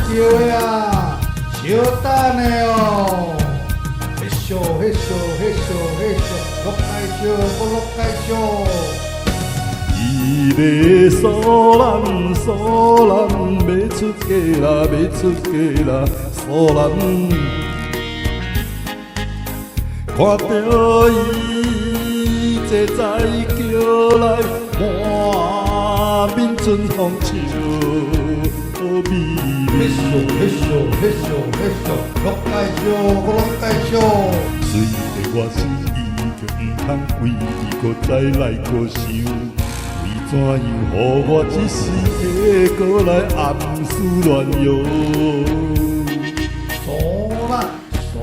叫的啊，小等的哦。嘿咻嘿咻嘿咻嘿咻，落解烧，我落解烧。伊个苏兰苏兰，要出家啦，要出家啦，苏兰。看到伊坐在桥来，满面春风笑，美嘿丽。咻嘿咻嘿咻嘿咻，落解烧，我落解烧。虽然我是伊，却毋通为伊搁再来搁想。为怎样，予我一时会搁来暗思乱忧？嗦啦嗦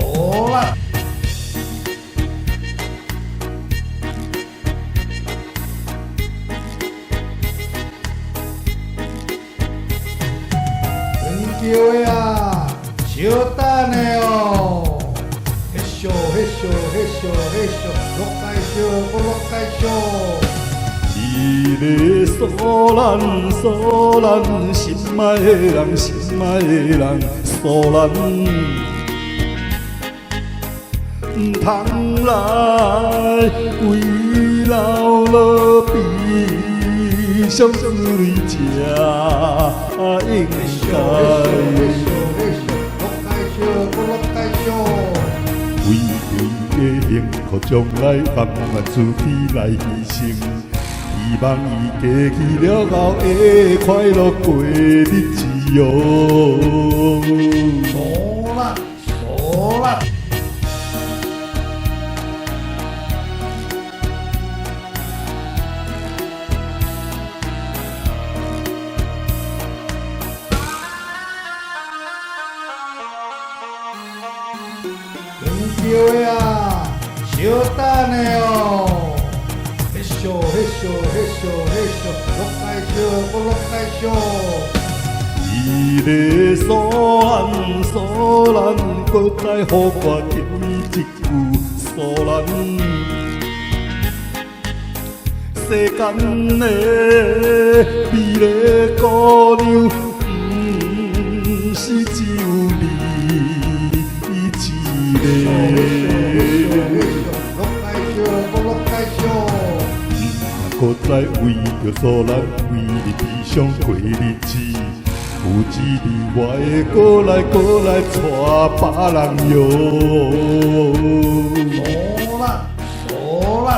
啦，叫的啊，小等的哦。嘿咻嘿咻嘿咻嘿咻，落解烧，我落解烧。伊个苏兰苏兰，心爱的人心爱的人苏兰，毋通来为老了悲伤泪吃应该。为着伊的幸福，将来慢慢自己来牺牲。希望伊家去了后会快乐过日子哟。嗦啦嗦啦，叫的啊，小等的哦。嘿咻嘿咻嘿咻嘿咻，落解烧，我落解烧。伊个苏兰苏兰，搁再予我听伊一句苏兰。世间的美丽姑娘，毋是只有你一个。搁再为着苏兰，为你悲伤过日子。有一日我会搁来带别人哟。嗦啦嗦啦，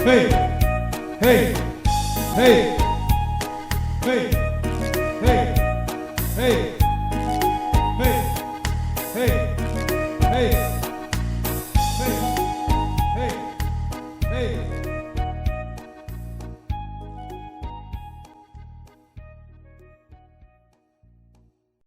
嘿嘿嘿嘿嘿嘿。